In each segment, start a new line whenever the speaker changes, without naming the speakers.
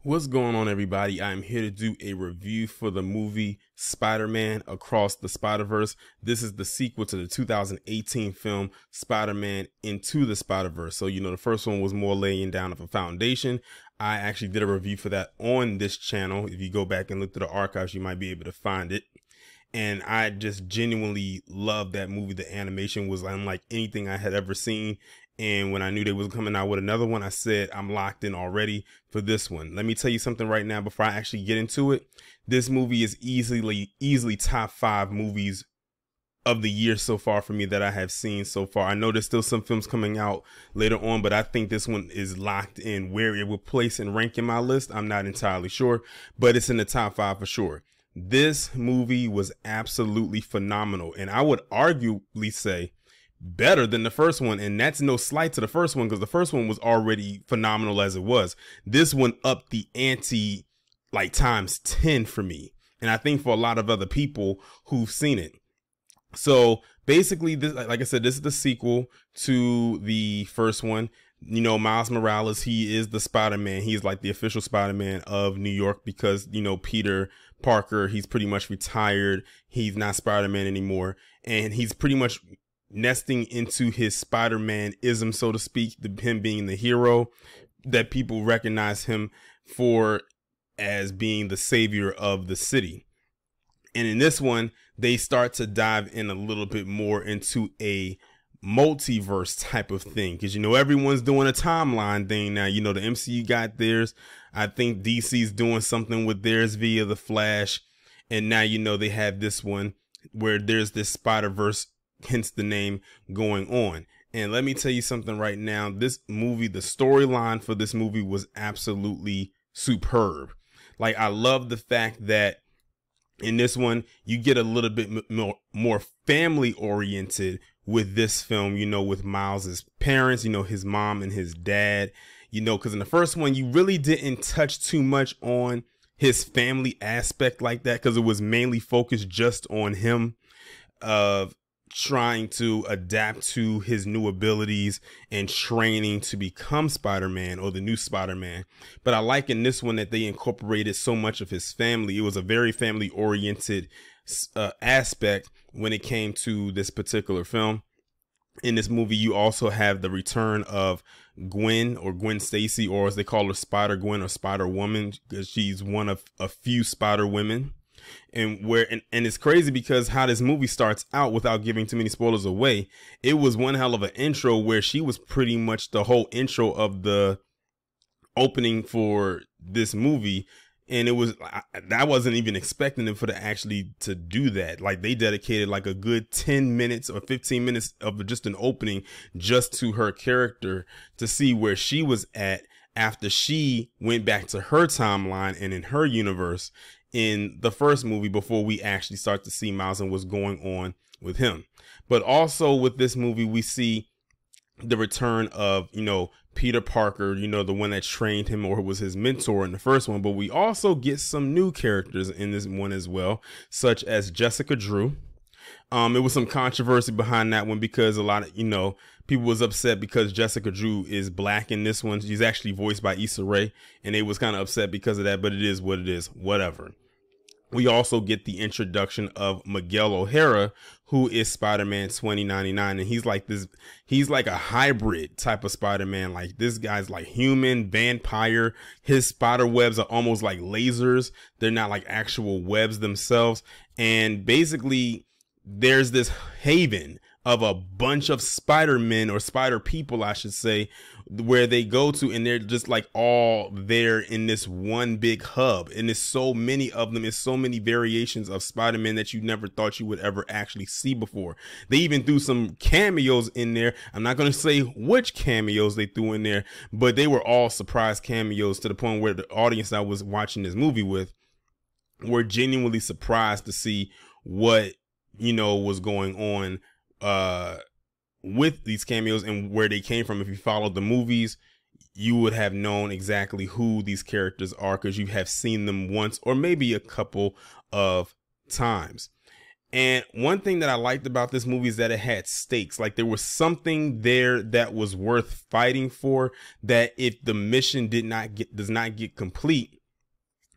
What's going on, everybody? I'm here to do a review for the movie Spider-Man Across the Spider-Verse. This is the sequel to the 2018 film Spider-Man Into the Spider-Verse. So, the first one was more laying down of a foundation. I actually did a review for that on this channel. If you go back and look through the archives, you might be able to find it. And I just genuinely loved that movie. The animation was unlike anything I had ever seen. And when I knew they was coming out with another one, I said, I'm locked in already for this one. Let me tell you something right now before I actually get into it. This movie is easily top 5 movies of the year so far for me that I have seen so far. I know there's still some films coming out later on, but I think this one is locked in. Where it will place and rank in my list, I'm not entirely sure, but it's in the top 5 for sure. This movie was absolutely phenomenal, and I would arguably say better than the first one. And that's no slight to the first one, because the first one was already phenomenal as it was. This one upped the ante like times 10 for me, and I think for a lot of other people who've seen it. So basically, this, like I said, this is the sequel to the first one. Miles Morales, he is the Spider-Man. He's like the official Spider-Man of New York because, Peter Parker, he's pretty much retired. He's not Spider-Man anymore. And he's pretty much nesting into his Spider-Man-ism, so to speak, him being the hero that people recognize him for as being the savior of the city. And in this one, they start to dive in a little bit more into a multiverse type of thing, because everyone's doing a timeline thing now. The MCU got theirs. I think DC's doing something with theirs via the Flash, and now they have this one where there's this Spider-Verse, hence the name, going on. And let me tell you something right now, this movie, the storyline for this movie was absolutely superb. Like, I love the fact that in this one you get a little bit more family oriented with this film, with Miles's parents, his mom and his dad, because in the first one, you really didn't touch too much on his family aspect like that, because it was mainly focused just on him, trying to adapt to his new abilities and training to become Spider-Man, or the new Spider-Man. But I like in this one that they incorporated so much of his family. It was a very family oriented aspect when it came to this particular film. In this movie, you also have the return of Gwen, or Gwen Stacy, or as they call her, Spider-Gwen or Spider-Woman, because she's one of a few Spider-Women. And it's crazy because how this movie starts out, without giving too many spoilers away, it was one hell of an intro where she was pretty much the whole intro of the opening for this movie. And I wasn't even expecting them to actually to do that. Like, they dedicated like a good 10 minutes or 15 minutes of just an opening just to her character, to see where she was at after she went back to her timeline and in her universe in the first movie, before we actually start to see Miles and what's going on with him. But also with this movie, we see the return of, Peter Parker, the one that trained him or was his mentor in the first one. But we also get some new characters in this one as well, such as Jessica Drew. It was some controversy behind that one because a lot of, people was upset because Jessica Drew is black in this one. She's actually voiced by Issa Rae, and they was kind of upset because of that, but it is what it is, whatever. We also get the introduction of Miguel O'Hara, who is Spider-Man 2099. And he's like a hybrid type of Spider-Man. Like, this guy's like human, vampire. His spider webs are almost like lasers. They're not like actual webs themselves. And basically, there's this haven of a bunch of Spider-Men, or Spider people, I should say, where they go to, and they're just like all there in this one big hub. And there's so many of them. There's so many variations of Spider-Man that you never thought you would ever actually see before. They even threw some cameos in there. I'm not going to say which cameos they threw in there, but they were all surprise cameos, to the point where the audience I was watching this movie with were genuinely surprised to see what, was going on with these cameos and where they came from. If you followed the movies, you would have known exactly who these characters are, because you have seen them once or maybe a couple of times. And one thing that I liked about this movie is that it had stakes. Like there was something there that was worth fighting for, that if the mission does not get complete,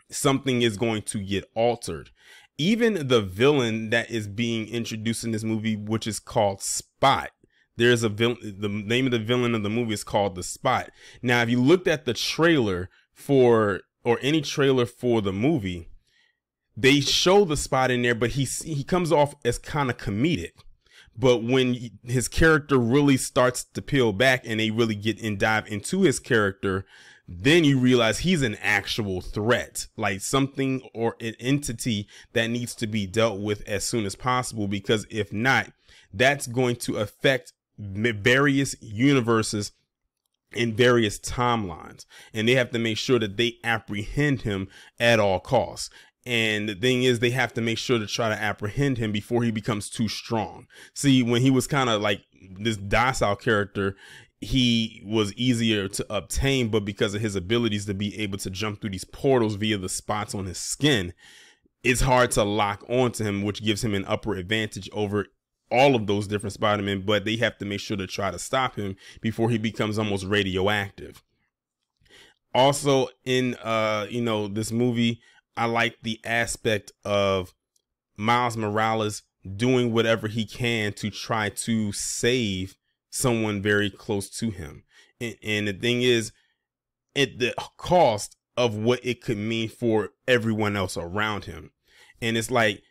something is going to get altered. Even the villain that is being introduced in this movie, which is called Spot. There's a villain, the name of the villain of the movie is called the Spot. Now, if you looked at the trailer or any trailer for the movie, they show the Spot in there, but he comes off as kind of comedic. But when his character really starts to peel back and they really get and dive into his character, then you realize he's an actual threat, like something or an entity that needs to be dealt with as soon as possible, because if not, that's going to affect various universes in various timelines, and they have to make sure that they apprehend him at all costs. And the thing is, they have to make sure to try to apprehend him before he becomes too strong. See, when he was kind of like this docile character, he was easier to obtain, but because of his abilities to be able to jump through these portals via the spots on his skin, it's hard to lock onto him, which gives him an upper advantage over all of those different Spider-Men. But they have to make sure to try to stop him before he becomes almost radioactive. Also in this movie, I like the aspect of Miles Morales doing whatever he can to try to save someone very close to him. And the thing is, at the cost of what it could mean for everyone else around him. And it's like,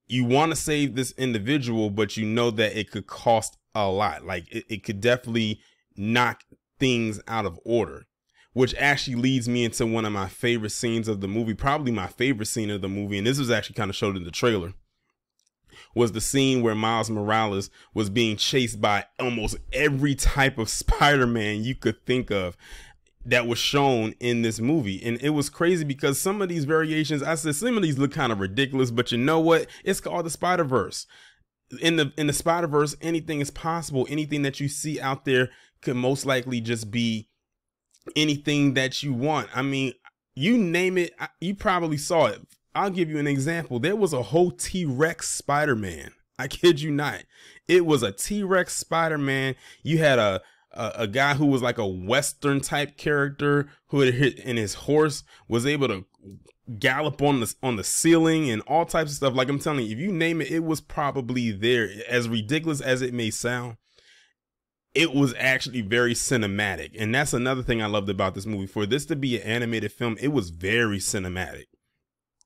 you want to save this individual, but you know that it could cost a lot. Like it could definitely knock things out of order. Which actually leads me into one of my favorite scenes of the movie, probably my favorite scene of the movie, and this was actually kind of showed in the trailer, was the scene where Miles Morales was being chased by almost every type of Spider-Man you could think of that was shown in this movie. And it was crazy because some of these variations, I said some of these look kind of ridiculous, but you know what? It's called the Spider-Verse. In the Spider-Verse, anything is possible. Anything that you see out there could most likely just be anything that you want. I mean, you name it, you probably saw it. I'll give you an example. There was a whole T-Rex Spider-Man. I kid you not. It was a T-Rex Spider-Man. You had a guy who was like a Western type character who had hit, and his horse was able to gallop on the ceiling and all types of stuff. Like I'm telling you, if you name it, it was probably there. As ridiculous as it may sound, it was actually very cinematic. And that's another thing I loved about this movie. For this to be an animated film, it was very cinematic.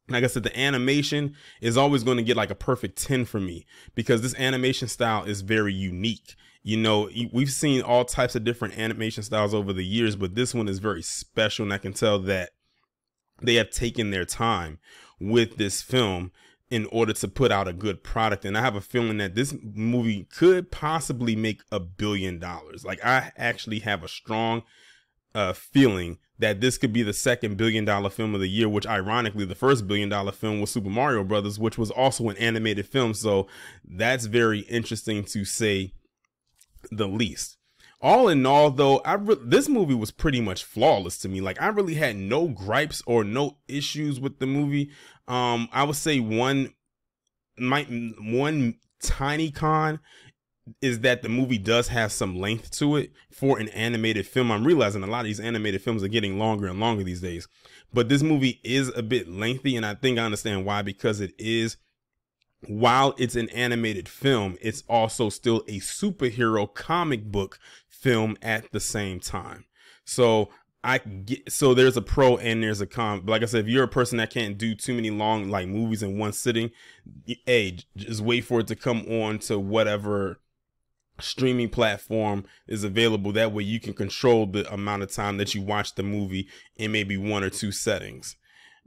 Like I said, the animation is always going to get like a perfect 10 for me, because this animation style is very unique. You know, we've seen all types of different animation styles over the years, but this one is very special. And I can tell that they have taken their time with this film in order to put out a good product. And I have a feeling that this movie could possibly make $1 billion. Like I actually have a strong feeling that this could be the second $1 billion film of the year, which ironically, the first $1 billion film was Super Mario Brothers, which was also an animated film. So that's very interesting to say the least. All in all, though, this movie was pretty much flawless to me. Like I really had no gripes or no issues with the movie. I would say one tiny con is that the movie does have some length to it for an animated film. I'm realizing a lot of these animated films are getting longer and longer these days, but this movie is a bit lengthy, and I think I understand why, because it is, while it's an animated film, it's also still a superhero comic book film at the same time. So there's a pro and there's a con. But like I said, if you're a person that can't do too many long like movies in one sitting, hey, just wait for it to come on to whatever streaming platform is available. That way you can control the amount of time that you watch the movie in maybe one or two settings.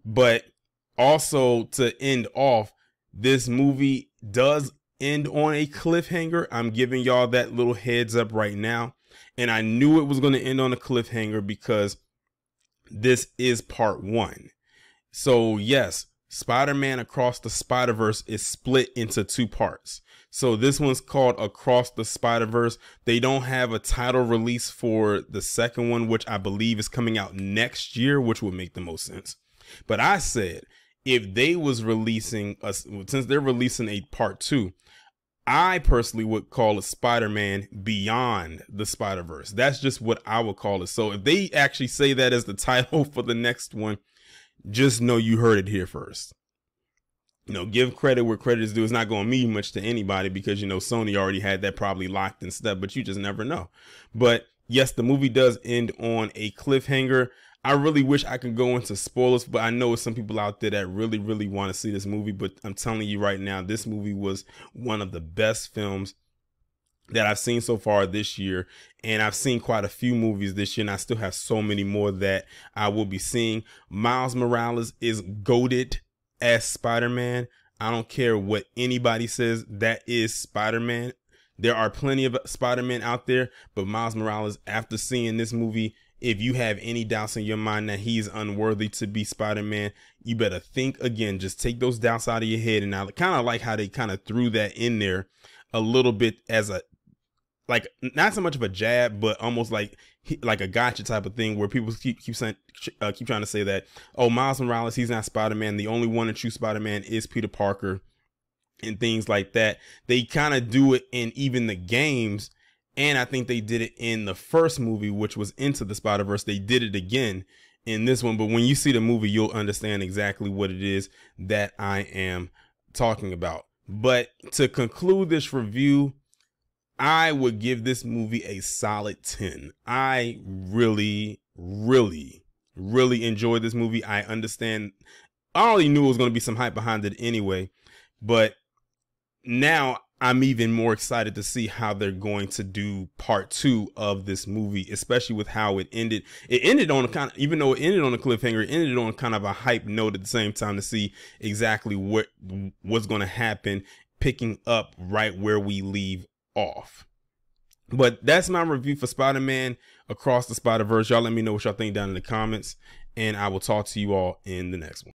But also, to end off, this movie does end on a cliffhanger. I'm giving y'all that little heads up right now. And I knew it was going to end on a cliffhanger because this is part 1. So yes, Spider-Man Across the Spider-Verse is split into 2 parts. So this one's called Across the Spider-Verse. They don't have a title release for the second one, which I believe is coming out next year, which would make the most sense. But I said, if they was releasing us, since they're releasing a part 2, I personally would call it Spider-Man Beyond the Spider-Verse. That's just what I would call it. So if they actually say that as the title for the next one, just know you heard it here first. You know, give credit where credit is due. It's not going to mean much to anybody because, you know, Sony already had that probably locked and stuff, but you just never know. But yes, the movie does end on a cliffhanger. I really wish I could go into spoilers, but I know some people out there that really want to see this movie. But I'm telling you right now, this movie was one of the best films that I've seen so far this year. And I've seen quite a few movies this year, and I still have so many more that I will be seeing. Miles Morales is GOATED as Spider-Man. I don't care what anybody says, that is Spider-Man. There are plenty of Spider-Man out there, but Miles Morales, after seeing this movie, if you have any doubts in your mind that he's unworthy to be Spider-Man, you better think again. Just take those doubts out of your head. And I kind of like how they kind of threw that in there a little bit as a, like, not so much of a jab, but almost like a gotcha type of thing, where people keep trying to say that, oh, Miles Morales, he's not Spider-Man. The only one and true Spider-Man is Peter Parker, and things like that. They kind of do it in even the games. And I think they did it in the first movie, which was Into the Spider-Verse. They did it again in this one. But when you see the movie, you'll understand exactly what it is that I am talking about. But to conclude this review, I would give this movie a solid 10. I really enjoyed this movie. I understand. I already knew it was going to be some hype behind it anyway. But now I'm even more excited to see how they're going to do part 2 of this movie, especially with how it ended. It ended on a kind of, even though it ended on a cliffhanger, it ended on kind of a hype note at the same time, to see exactly what's going to happen, picking up right where we leave off. But that's my review for Spider-Man Across the Spider-Verse. Y'all let me know what y'all think down in the comments, and I will talk to you all in the next one.